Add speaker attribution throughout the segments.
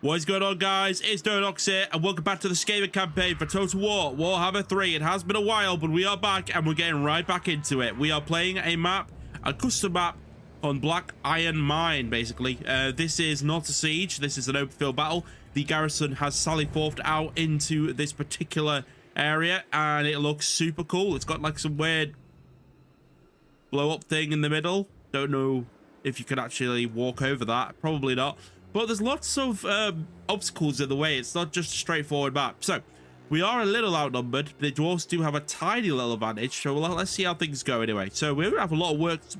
Speaker 1: What is going on, guys? It's Dododox here, and welcome back to the Skaven campaign for Total War, Warhammer 3. It has been a while, but we are back, and we're getting right back into it. We are playing a map, a custom map on Black Iron Mine, basically. This is not a siege. This is an open field battle. The garrison has sally forthed out into this particular area, and it looks super cool. It's got like some weird blow-up thing in the middle. Don't know if you can actually walk over that. Probably not. But there's lots of obstacles in the way. It's not just a straightforward map. So we are a little outnumbered. The dwarves do have a tiny little advantage. So let's see how things go anyway. So we have a lot of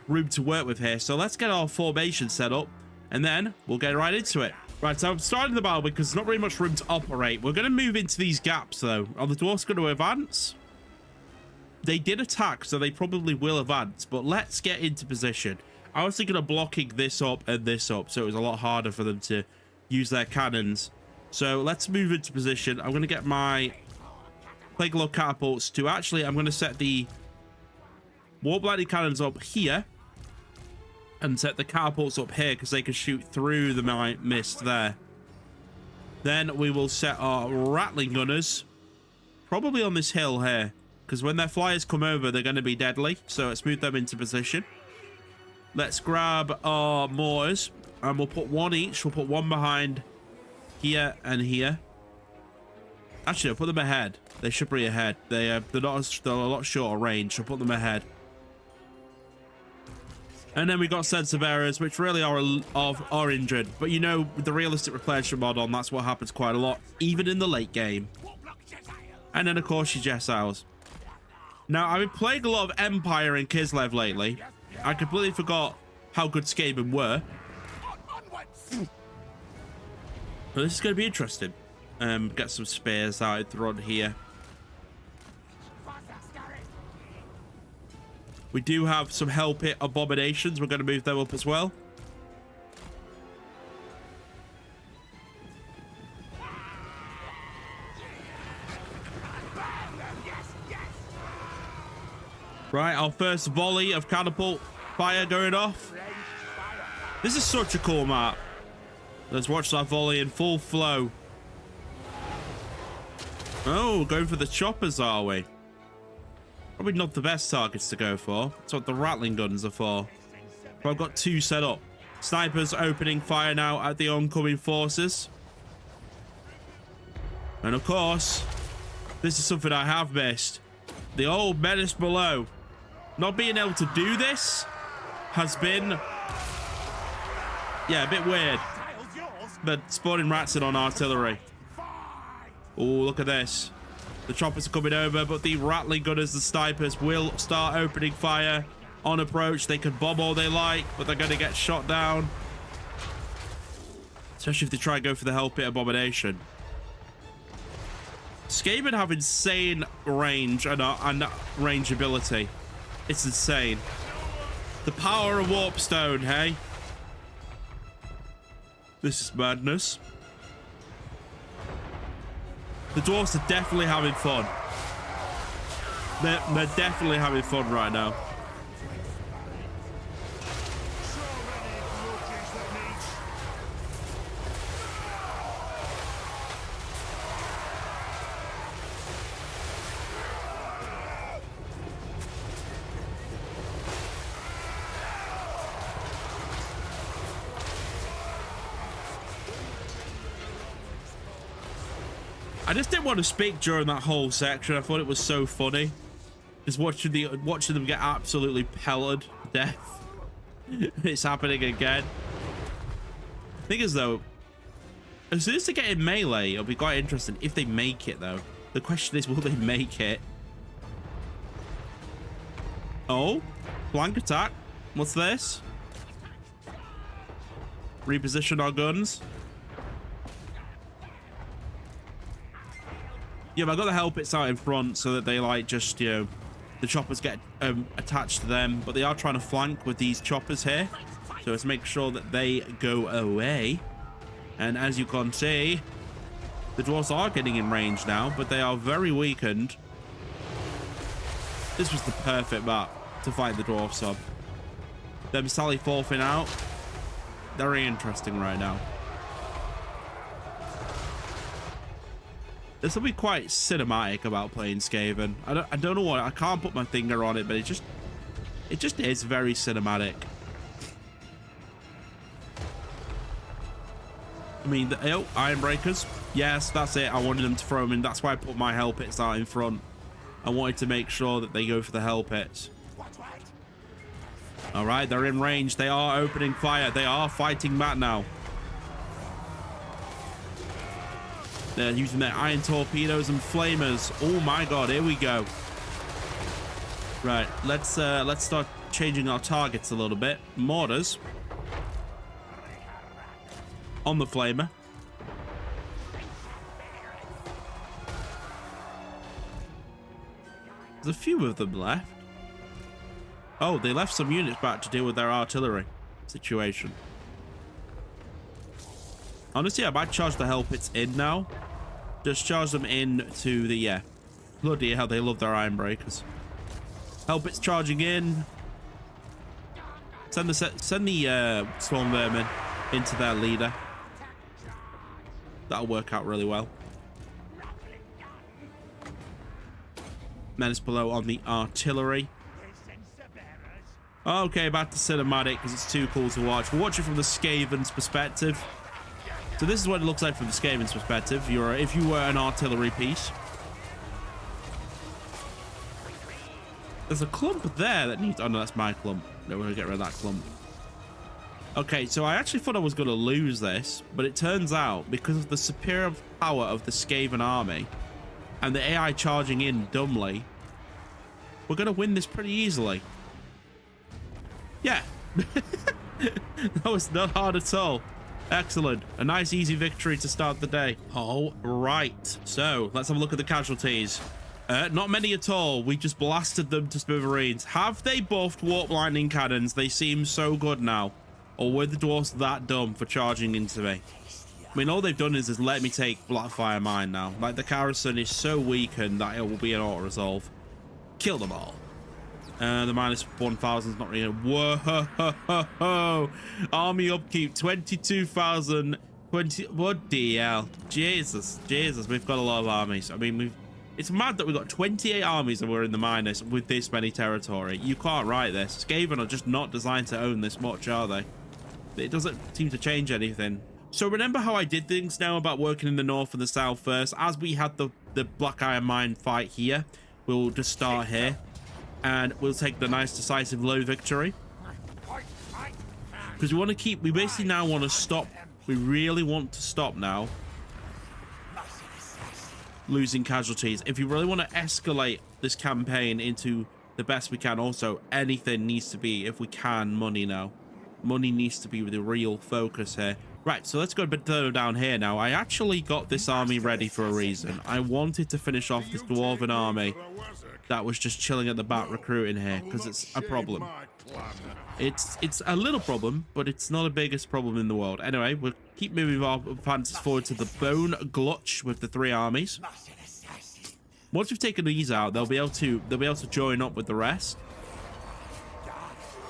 Speaker 1: room to work with here. So let's get our formation set up, and then we'll get right into it. Right, so I'm starting the battle because there's not very much room to operate. We're going to move into these gaps, though. Are the dwarves going to advance? They did attack, so they probably will advance. But let's get into position. I was thinking of blocking this up and this up, so it was a lot harder for them to use their cannons. So let's move into position. I'm going to get my Plague Lord catapults to actually, I'm going to set the War Blinding cannons up here and set the catapults up here because they can shoot through the mist there. Then we will set our rattling gunners probably on this hill here, because when their flyers come over, they're going to be deadly. So let's move them into position. Let's grab our mortars, and we'll put one each. We'll put one behind here and here. Actually, I'll put them ahead. They should be ahead. They're a lot shorter range. So I'll put them ahead. And then we got sense of errors, which really are injured. But you know, with the realistic replenishment mod on, that's what happens quite a lot, even in the late game. And then, of course, your Jessiles. Now, I've been playing a lot of Empire and Kislev lately. I completely forgot how good Skaven were. But this is going to be interesting. Get some spears out thrown here. We do have some hell pit abominations. We're going to move them up as well. Right, our first volley of catapult fire going off. This is such a cool map. Let's watch that volley in full flow. Oh, going for the choppers, are we? Probably not the best targets to go for. That's what the rattling guns are for. But I've got two set up. Snipers opening fire now at the oncoming forces. And of course, this is something I have missed. The old menace below. Not being able to do this has been, yeah, a bit weird. But spawning rats in on artillery. Oh, look at this. The choppers are coming over, but the rattling gunners, the snipers, will start opening fire on approach. They can bomb all they like, but they're going to get shot down. Especially if they try and go for the hell pit abomination. Skaven have insane range and range ability. It's insane. The power of Warpstone, hey? This is madness. The dwarfs are definitely having fun. They're definitely having fun right now. I just didn't want to speak during that whole section. I thought it was so funny. Just watching them get absolutely pelted to death. It's happening again. Thing is, though, as soon as they get in melee, it'll be quite interesting if they make it, though. The question is, will they make it? Oh, flank attack. What's this? Reposition our guns. Yeah, but I got the hell pits out in front so that they like just, you know, the choppers get attached to them, but they are trying to flank with these choppers here. So let's make sure that they go away. And as you can see, the dwarves are getting in range now, but they are very weakened. This was the perfect map to fight the dwarfs on. Them sally forthing out. Very interesting right now. There's something quite cinematic about playing Skaven. I don't know what, I can't put my finger on it, but it just is very cinematic. I mean, oh, Iron Breakers. Yes, that's it. I wanted them to throw them in. That's why I put my hell pits out in front. I wanted to make sure that they go for the hell pits. All right, they're in range. They are opening fire. They are fighting Matt now. They're using their iron torpedoes and flamers. Oh my god, here we go. Right, let's start changing our targets a little bit. Mortars on the flamer. There's a few of them left. Oh, they left some units back to deal with their artillery situation. Honestly, I might charge the hell pits in now. Just charge them in to the, yeah. Bloody hell, they love their iron breakers. Hell pits charging in. Send the storm vermin into their leader. That'll work out really well. Menace below on the artillery. Okay, back to cinematic because it's too cool to watch. We'll watch it from the Skaven's perspective. So this is what it looks like from the Skaven's perspective. If you were an artillery piece. There's a clump there that needs... Oh, no, that's my clump. No, we're going to get rid of that clump. Okay, so I actually thought I was going to lose this, but it turns out because of the superior power of the Skaven army and the AI charging in dumbly, we're going to win this pretty easily. Yeah. That was not hard at all. Excellent. A nice easy victory to start the day. All right. So let's have a look at the casualties. Not many at all. We just blasted them to smithereens. Have they buffed warp lightning cannons? They seem so good now. Or were the dwarfs that dumb for charging into me? I mean, all they've done is let me take Blackfire Mine now. Like, the garrison is so weakened that it will be an auto-resolve. Kill them all. The minus 1,000 is not really... Whoa! Army upkeep, 22,000... What the hell? Jesus. We've got a lot of armies. I mean, it's mad that we've got 28 armies and we're in the minus with this many territory. You can't write this. Skaven are just not designed to own this much, are they? It doesn't seem to change anything. So remember how I did things now about working in the north and the south first? As we had the Black Iron Mine fight here, we'll just start here. And we'll take the nice decisive low victory. Because we basically now want to stop. We really want to stop now losing casualties. If you really want to escalate this campaign into the best we can, also anything needs to be, if we can, money now. Money needs to be the real focus here. Right, so let's go a bit further down here now. I actually got this army ready for a reason. I wanted to finish off this dwarven army that was just chilling at the back recruiting here, because it's a problem. It's a little problem, but it's not the biggest problem in the world. Anyway, we'll keep moving our advances forward to the Bone Glutch with the 3 armies. Once we've taken these out, they'll be able to join up with the rest.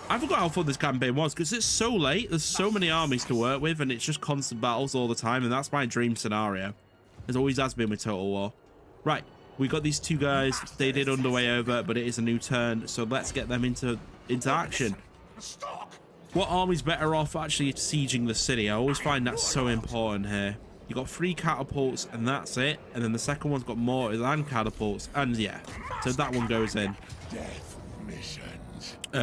Speaker 1: I forgot how fun this campaign was because it's so late. There's so many armies to work with, and it's just constant battles all the time, and that's my dream scenario. It always has been with Total War. Right, we got these 2 guys. They did underway over, but it is a new turn, so let's get them into action. What army's better off actually sieging the city? I always find that so important here. You got 3 catapults, and that's it. And then the second one's got mortars and catapults, and yeah, so that one goes in.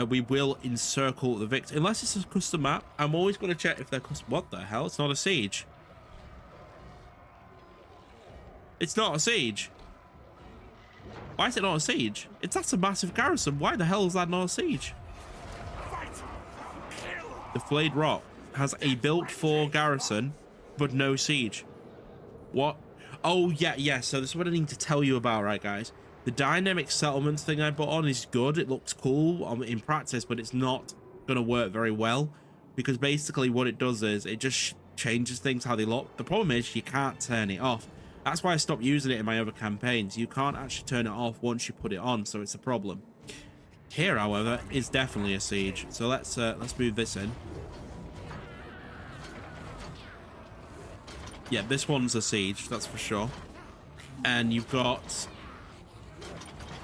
Speaker 1: We will encircle the victor unless it's a custom map. I'm always going to check if they're custom. What the hell? It's not a siege. It's not a siege. Why is it not a siege? That's a massive garrison. Why the hell is that not a siege? The Flayed Rock has a built for garrison, but no siege. What? Oh yeah. So this is what I need to tell you about, right, guys? The dynamic settlements thing I put on is good. It looks cool in practice, but it's not going to work very well because basically what it does is it just changes things how they look. The problem is you can't turn it off. That's why I stopped using it in my other campaigns. You can't actually turn it off once you put it on, so it's a problem. Here, however, is definitely a siege. So let's move this in. Yeah, this one's a siege, that's for sure. And you've got...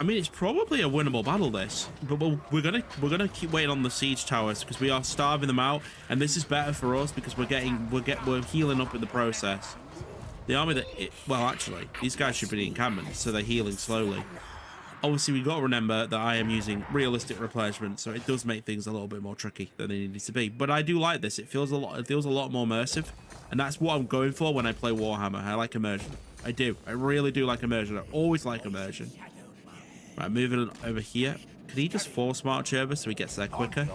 Speaker 1: I mean, it's probably a winnable battle, this. But we're gonna keep waiting on the siege towers because we are starving them out, and this is better for us because we're healing up in the process. The army well, actually, these guys should be in encampments, so they're healing slowly. Obviously, we've got to remember that I am using realistic replenishment, so it does make things a little bit more tricky than they needed to be. But I do like this. It feels a lot more immersive, and that's what I'm going for when I play Warhammer. I like immersion. I do. I really do like immersion. I always like immersion. Right, moving over here. Could he just force march over so he gets there quicker?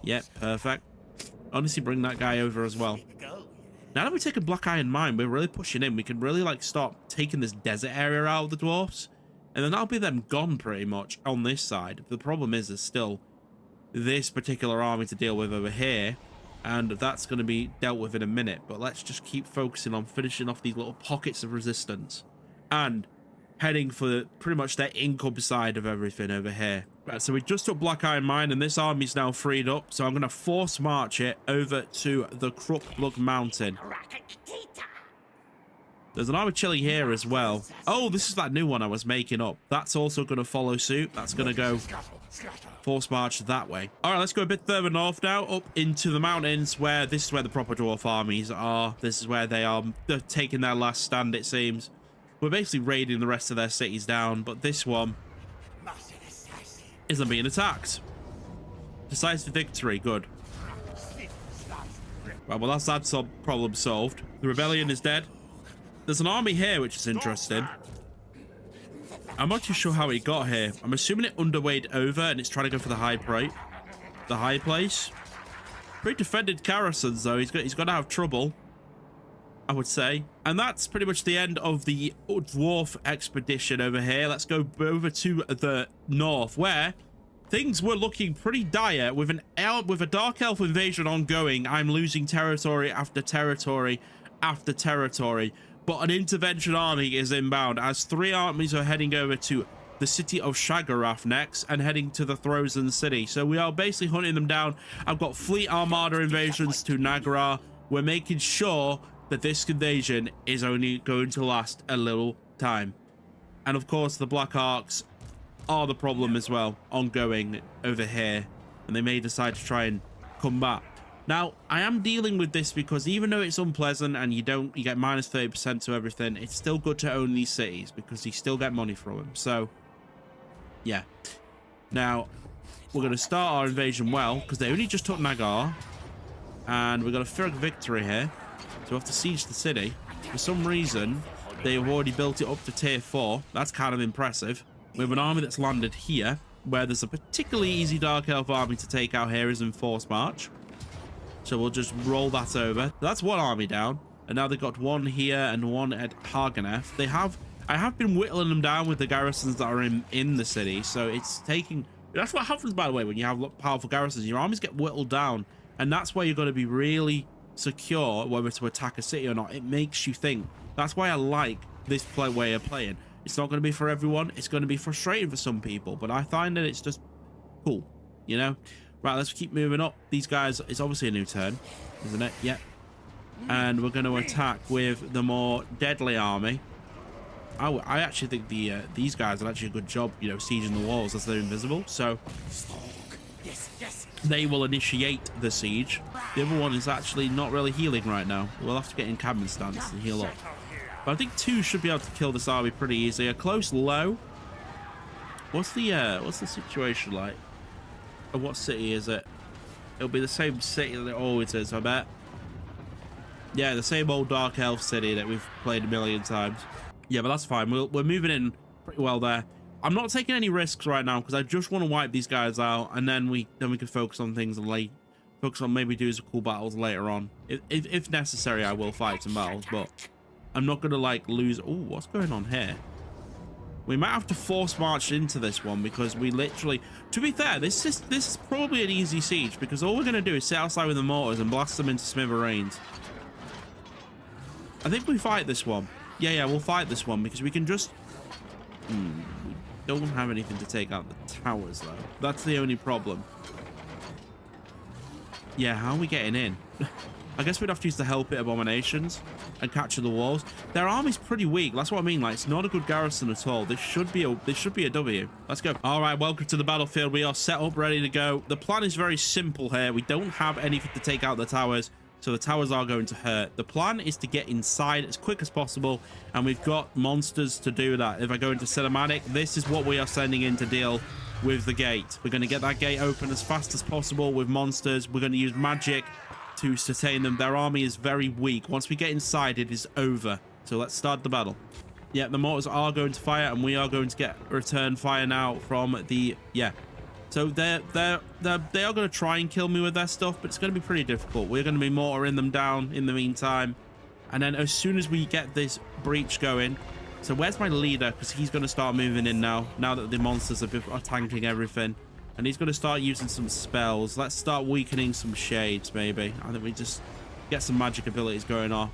Speaker 1: Yep, perfect. Honestly, bring that guy over as well. Now that we take a black iron mine, we're really pushing in. We can really like start taking this desert area out of the dwarfs, and then that'll be them gone pretty much on this side. The problem is there's still this particular army to deal with over here, and that's going to be dealt with in a minute. But let's just keep focusing on finishing off these little pockets of resistance and heading for pretty much their income side of everything over here. Right, so we just took Black Iron Mine, and this army's now freed up, so I'm going to force march it over to the Krupplug Mountain. There's an army chilling here as well. Oh, this is that new one I was making up. That's also going to follow suit. That's going to go force march that way. All right, let's go a bit further north now, up into the mountains, where this is where the proper dwarf armies are. This is where they're taking their last stand, it seems. We're basically raiding the rest of their cities down, but this one isn't being attacked. Decisive victory, good. Right, well, that's that problem solved. The rebellion is dead. There's an army here, which is interesting. I'm not too sure how it got here. I'm assuming it underweighed over and it's trying to go for the high place. Pretty defended garrisons, though. He's got to have trouble, I would say. And that's pretty much the end of the dwarf expedition over here. Let's go over to the north, where things were looking pretty dire with a dark elf invasion ongoing. I'm losing territory after territory after territory, but an intervention army is inbound as 3 armies are heading over to the city of Shagarath next and heading to the Frozen City. So we are basically hunting them down. I've got fleet armada invasions to Nagara. We're making sure that this invasion is only going to last a little time. And of course, the Black Arcs are the problem as well, ongoing over here. And they may decide to try and come back. Now, I am dealing with this because even though it's unpleasant and you get minus 30% to everything, it's still good to own these cities because you still get money from them. So, yeah. Now, we're going to start our invasion well because they only just took Nagar. And we've got a Pyrrhic victory here. So we have to siege the city. For some reason, they have already built it up to tier 4. That's kind of impressive. We have an army that's landed here, where there's a particularly easy Dark Elf army to take out here is in Force March. So we'll just roll that over. That's one army down. And now they've got one here and one at Haganeth. I have been whittling them down with the garrisons that are in the city. So it's taking... That's what happens, by the way, when you have powerful garrisons. Your armies get whittled down. And that's why you've got to be really secure whether to attack a city or not. It makes you think. That's why I like this way of playing. It's not going to be for everyone. It's going to be frustrating for some people, but I find that it's just cool, you know. Right, let's keep moving up. These guys, it's obviously a new turn, isn't it? Yep. And we're going to attack with the more deadly army. I actually think these guys did actually a good job, you know, sieging the walls as they're invisible. So they will initiate the siege. The other one is actually not really healing right now. We'll have to get in encampment stance and heal up. But I think 2 should be able to kill this army pretty easily. A close low. What's the situation like? And what city is it? It'll be the same city that it always is, I bet. Yeah, the same old Dark Elf city that we've played a million times. Yeah, but that's fine. We're moving in pretty well there. I'm not taking any risks right now because I just want to wipe these guys out, and then we can focus on things late. Focus on maybe doing some cool battles later on. If necessary, I will fight some battles, but I'm not gonna like lose. Oh, what's going on here? We might have to force march into this one because we literally, to be fair, this is probably an easy siege because all we're going to do is sit outside with the mortars and blast them into smithereens. I think we fight this one. Yeah, we'll fight this one because we can just... we don't have anything to take out the towers, though. That's the only problem. Yeah, how are we getting in? I guess we'd have to use the Hell Pit Abominations and capture the walls. Their army's pretty weak. That's what I mean. Like, it's not a good garrison at all. This should be a W. Let's go. All right, welcome to the battlefield. We are set up, ready to go. The plan is very simple here. We don't have anything to take out the towers, so the towers are going to hurt. The plan is to get inside as quick as possible, and we've got monsters to do that. If I go into cinematic, this is what we are sending in to deal with the gate. We're going to get that gate open as fast as possible with monsters. We're going to use magic to sustain them. Their army is very weak. Once we get inside, it is over. So let's start the battle. Yeah, the mortars are going to fire, and we are going to get return fire now from the... Yeah. So they are going to try and kill me with their stuff, but it's going to be pretty difficult. We're going to be mortaring them down in the meantime. And then as soon as we get this breach going... So where's my leader? Because he's going to start moving in now that the monsters are tanking everything. And he's going to start using some spells. Let's start weakening some shades, maybe. I think we just get some magic abilities going off.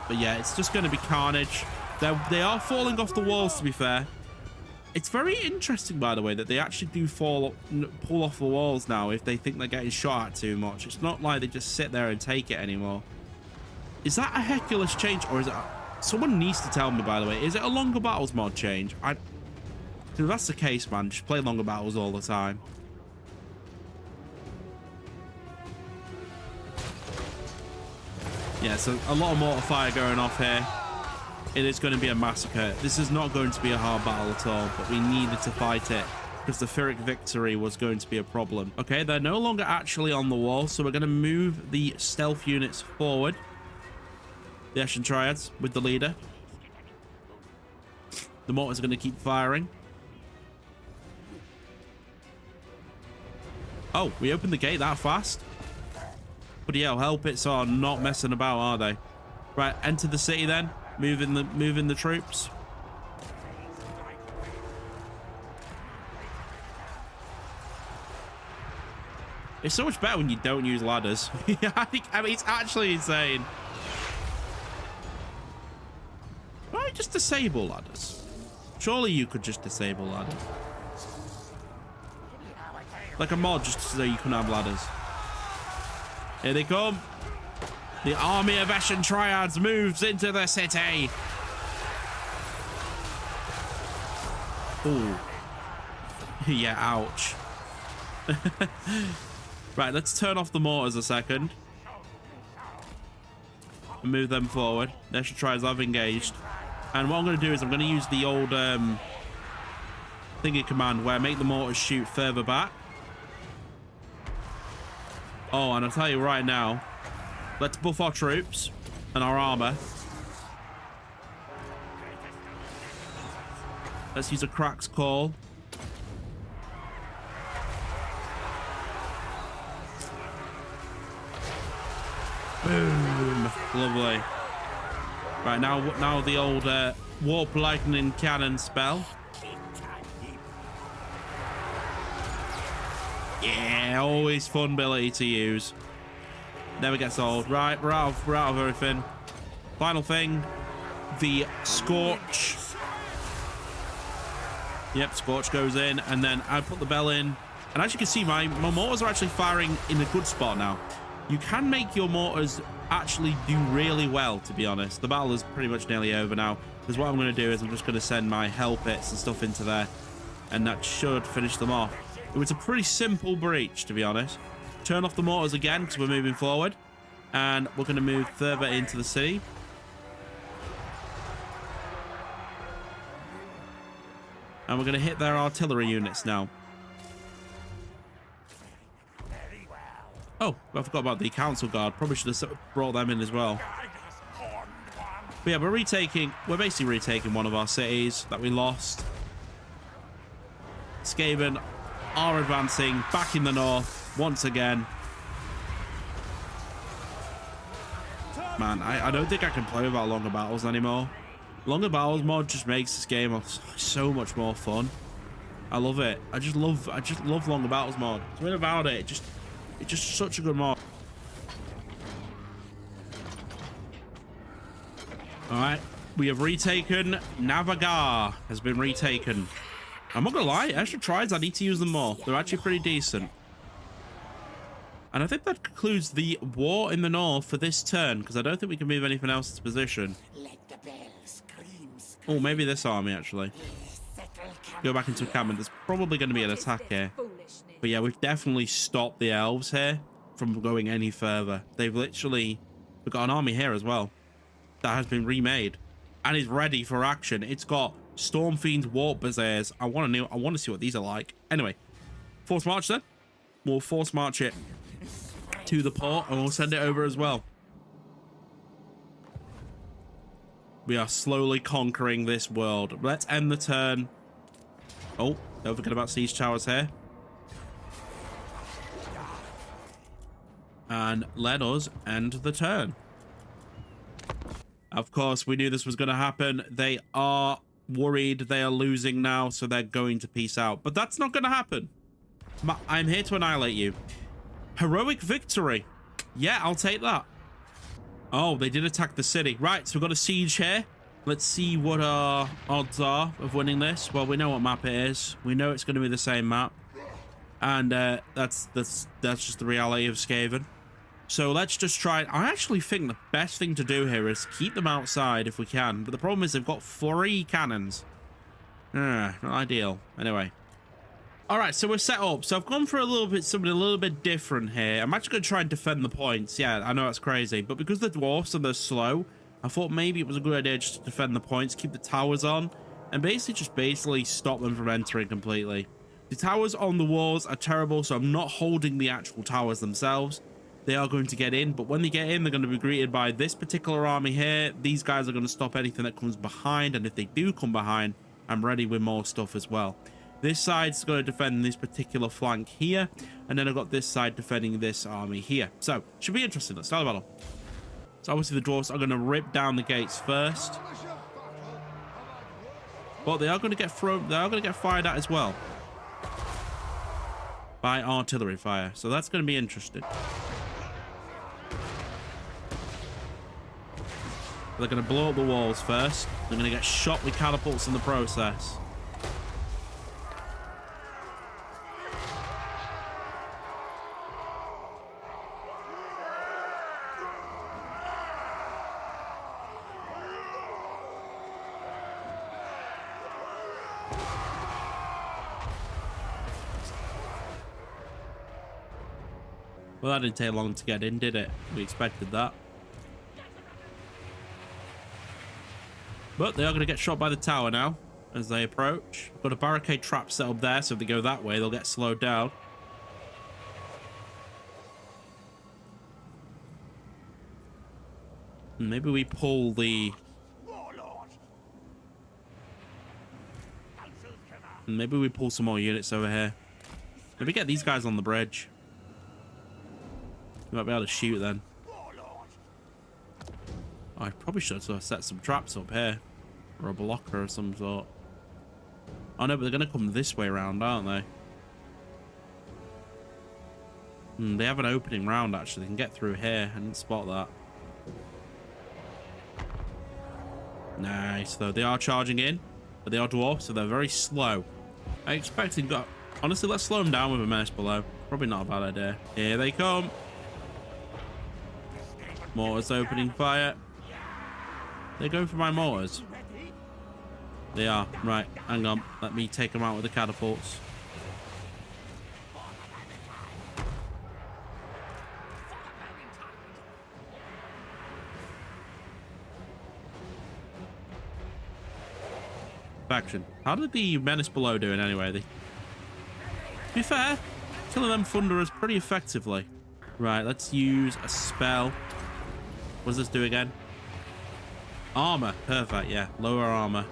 Speaker 1: But yeah, it's just going to be carnage. They are falling off the walls, to be fair. It's very interesting, by the way, that they actually do pull off the walls now if they think they're getting shot at too much. It's not like they just sit there and take it anymore. Is that a Hercules change, or is it... Someone needs to tell me, by the way. Is it a longer battles mod change? If that's the case, man, just play longer battles all the time. Yeah, so a lot of mortar fire going off here. It is going to be a massacre. This is not going to be a hard battle at all, but we needed to fight it because the Pyrrhic victory was going to be a problem. Okay, they're no longer actually on the wall, so we're going to move the stealth units forward. The Ashen Triads with the leader. The mortars are going to keep firing. Oh, we opened the gate that fast? But yeah, hell pits are not messing about, are they? Right, enter the city then. Moving the troops. It's so much better when you don't use ladders. I mean, it's actually insane. Why just disable ladders? Surely you could just disable ladders. Like a mod just so you couldn't have ladders. Here they come. The army of Ashen Triads moves into the city. Ooh. Yeah, ouch. Right, let's turn off the mortars a second. And move them forward. The Ashen Triads have engaged. And what I'm going to do is I'm going to use the old thingy command where I make the mortars shoot further back. Oh, and I'll tell you right now, let's buff our troops and our armor. Let's use a Crack's Call. Boom. Lovely. Right, now the old Warp Lightning Cannon spell. Yeah, always fun ability to use. Never gets old. Right, we're out of everything. Final thing, the Scorch. Yep, Scorch goes in, and then I put the bell in. And as you can see, my mortars are actually firing in a good spot now. You can make your mortars actually do really well, to be honest. The battle is pretty much nearly over now, because what I'm going to do is I'm just going to send my hell pits and stuff into there, and that should finish them off. It was a pretty simple breach, to be honest. Turn off the mortars again because we're moving forward, and we're going to move further into the city. And we're going to hit their artillery units now. Oh, I forgot about the council guard. Probably should have brought them in as well. But yeah, we're basically retaking one of our cities that we lost. Skaven are advancing back in the north once again. Man, I don't think I can play without longer battles anymore. Longer battles mod just makes this game so much more fun. I love it. I just love longer battles mod. Something about it. It's just such a good mod. All right, we have retaken. Navagar has been retaken. I'm not gonna lie, Ashen Triads, I need to use them more. They're actually pretty decent. And I think that concludes the war in the north for this turn, because I don't think we can move anything else into position. Oh, maybe this army, actually. Go back into encampment. There's probably going to be an attack here. But yeah, we've definitely stopped the elves here from going any further. They've literally... We've got an army here as well that has been remade and is ready for action. It's got Storm Fiends, Warp Bazaars. I want to see what these are like. Anyway, force march then. We'll force march it to the port and we'll send it over as well. We are slowly conquering this world. Let's end the turn. Oh, don't forget about siege towers here. And let us end the turn. Of course, we knew this was going to happen. They are worried. They are losing now, so they're going to peace out. But that's not going to happen. I'm here to annihilate you. Heroic victory. Yeah, I'll take that. Oh, they did attack the city. Right, so we've got a siege here. Let's see what our odds are of winning this. Well, we know what map it is. We know it's going to be the same map. And that's just the reality of Skaven. So let's just try. I actually think the best thing to do here is keep them outside if we can. But the problem is they've got 3 cannons. Not ideal. Anyway. All right, so we're set up. So I've gone for something a little bit different here. I'm actually going to try and defend the points. Yeah, I know that's crazy. But because the dwarfs and they're slow, I thought maybe it was a good idea just to defend the points, keep the towers on, and basically stop them from entering completely. The towers on the walls are terrible, so I'm not holding the actual towers themselves. They are going to get in, but when they get in, they're going to be greeted by this particular army here. These guys are going to stop anything that comes behind, and if they do come behind, I'm ready with more stuff as well. This side's going to defend this particular flank here, and then I've got this side defending this army here. So, should be interesting. Let's start the battle. So obviously the dwarfs are going to rip down the gates first. But they are going to get thrown, they are going to get fired at as well. By artillery fire. So that's going to be interesting. They're going to blow up the walls first. They're going to get shot with catapults in the process. Well, that didn't take long to get in, did it? We expected that. But they are going to get shot by the tower now as they approach. I've got a barricade trap set up there, so if they go that way, they'll get slowed down. And maybe we pull the... And maybe we pull some more units over here. Maybe get these guys on the bridge. We might be able to shoot then. I probably should have set some traps up here. Or a blocker of some sort. Oh no, but they're going to come this way around, aren't they? They have an opening round, actually. They can get through here. I didn't spot that. Nice, though. They are charging in. But they are dwarfs, so they're very slow. I expected... Honestly, let's slow them down with a menace below. Probably not a bad idea. Here they come. Mortars opening fire. They're going for my mortars. They are. Right, hang on. Let me take them out with the catapults. Faction. How did the menace below doing anyway? To be fair, killing them thunderers pretty effectively. Right, let's use a spell. What does this do again? Armor. Perfect, yeah. Lower armor.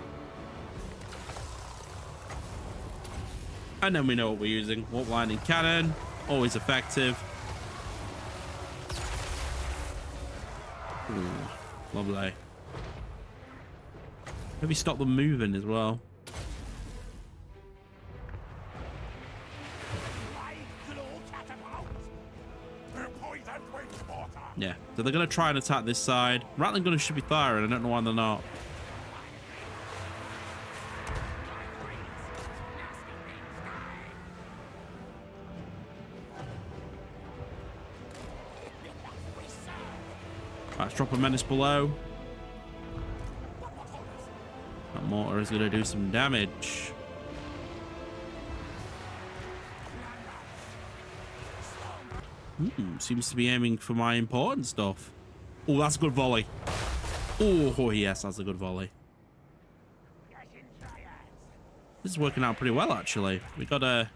Speaker 1: And then we know what we're using. Warp lightning cannon. Always effective. Ooh, lovely. Maybe stop them moving as well. Yeah, so they're going to try and attack this side. Rattling gunners should be firing. I don't know why they're not. drop a menace below. That mortar is going to do some damage. Seems to be aiming for my important stuff. Oh, that's a good volley. Oh, yes, that's a good volley. This is working out pretty well, actually. We got a...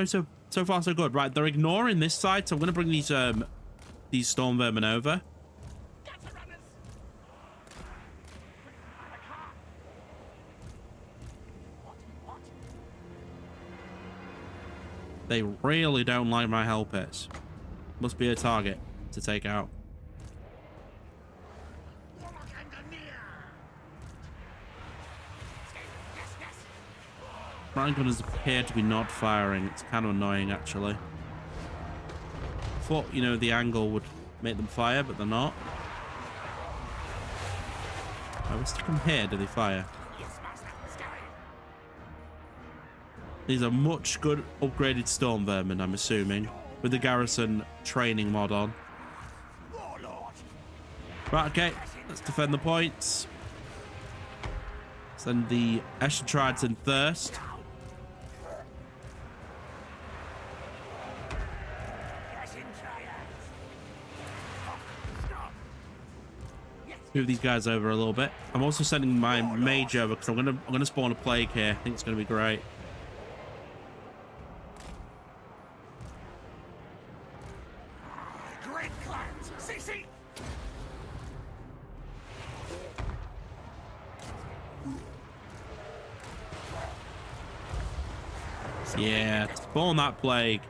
Speaker 1: So far, so good. Right, they're ignoring this side, so I'm going to bring these storm vermin over. They really don't like my helpers. Must be a target to take out. Flying gunners appear to be not firing. It's kind of annoying, actually. Thought, you know, the angle would make them fire, but they're not. I was to come here. Do they fire? These are much good upgraded storm vermin, I'm assuming, with the garrison training mod on. Right, okay, let's defend the points. Send the Eschatrides in thirst. Move these guys over a little bit. I'm also sending my mage over because I'm gonna spawn a plague here. I think it's gonna be great. Yeah, spawn that plague.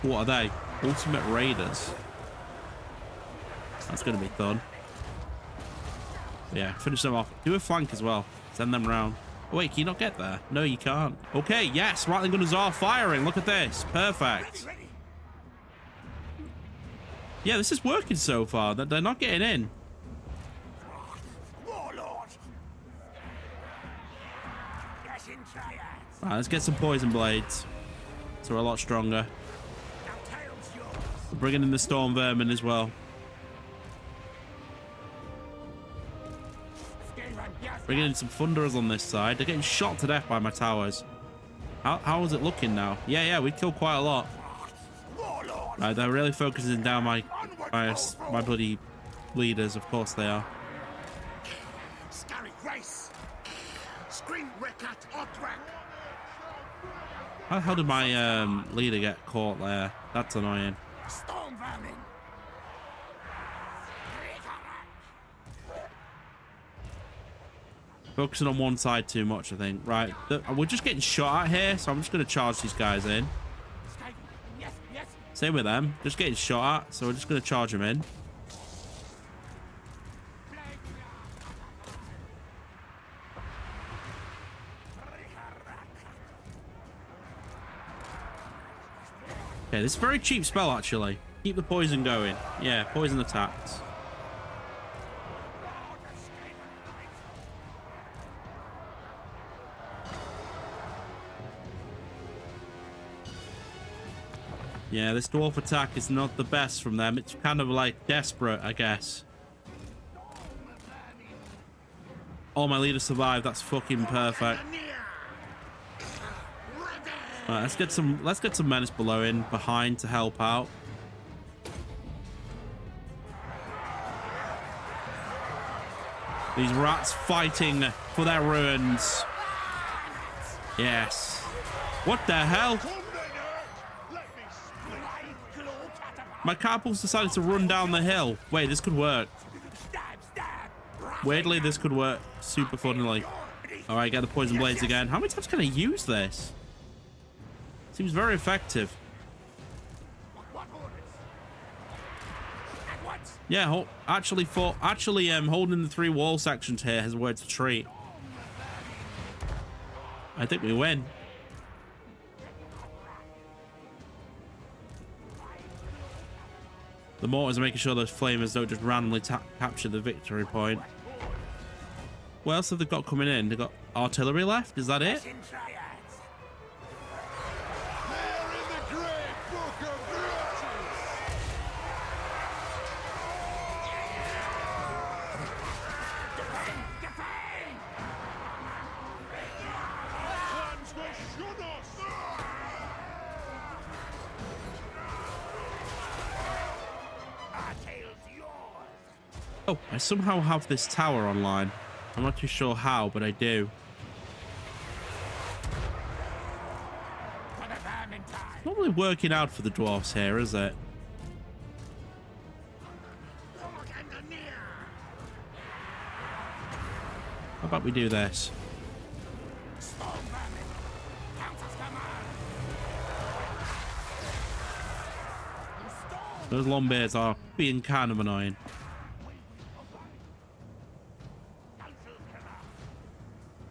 Speaker 1: What are they? Ultimate Raiders. That's going to be fun. Yeah, finish them off. Do a flank as well. Send them round. Oh, wait, can you not get there? No, you can't. Okay, yes, Rattling gunners are firing. Look at this. Perfect. Yeah, this is working so far. They're not getting in.
Speaker 2: Warlord.
Speaker 1: Right, let's get some poison blades. So we're a lot stronger. We're bringing in the storm vermin as well. Bringing in some thunderers on this side. They're getting shot to death by my towers. How is it looking now? Yeah, we killed quite a lot. Right, they're really focusing down my bloody leaders. Of course they are. How the hell did my leader get caught there? That's annoying. Focusing on one side too much, I think. Right, we're just getting shot at here, so I'm just going to charge these guys in. Same with them. Just getting shot at, so we're just going to charge them in. Okay, this is a very cheap spell, actually. Keep the poison going. Yeah, poison attacks. Yeah, this dwarf attack is not the best from them. It's kind of like desperate, I guess. Oh, my leader survived. That's fucking perfect. Right, let's get some menace below in behind to help out. These rats fighting for their ruins. Yes. What the hell? My catapults decided to run down the hill. Wait, this could work. Weirdly, this could work super funnily. All right, get the poison blades again. How many times can I use this? Seems very effective. Yeah, actually, holding the 3 wall sections here has worked a treat. I think we win. The mortars are making sure those flamers don't just randomly capture the victory point. What else have they got coming in? They've got artillery left? Is that it? Oh, I somehow have this tower online. I'm not too sure how, but I do. Not really working out for the dwarfs here, is it? How about we do this? Those long beards are being kind of annoying.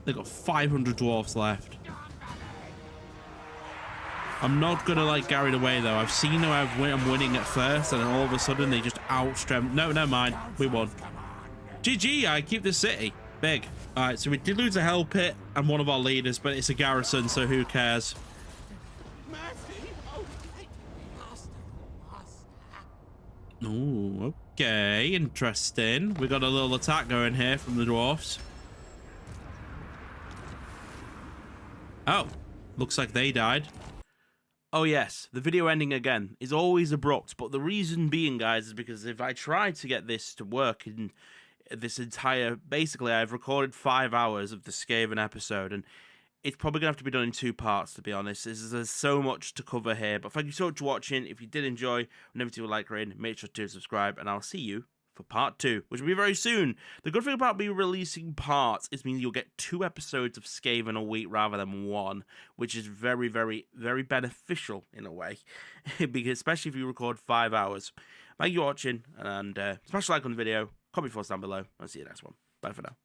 Speaker 1: They've got 500 dwarfs left. I'm not gonna like carried away though. I've seen how I'm winning at first, and then all of a sudden they just outstrength. No, never mind. We won. GG. I keep the city big. All right, so we did lose a hell pit and one of our leaders, but it's a garrison, so who cares? Oh, okay, interesting. We got a little attack going here from the dwarfs. Oh, looks like they died. Oh yes, the video ending again is always abrupt, but the reason being, guys, is because if I tried to get this to work in this entire, basically I've recorded 5 hours of the Skaven episode, and it's probably gonna have to be done in 2 parts, to be honest. There's so much to cover here, but thank you so much for watching. If you did enjoy, remember to like, rating, make sure to subscribe, and I'll see you for part 2, which will be very soon. The good thing about me releasing parts is means you'll get 2 episodes of Skaven a week rather than 1, which is very, very, very beneficial in a way, because especially if you record 5 hours. Thank you for watching, and smash a like on the video, comment your thoughts down below. I'll see you next one. Bye for now.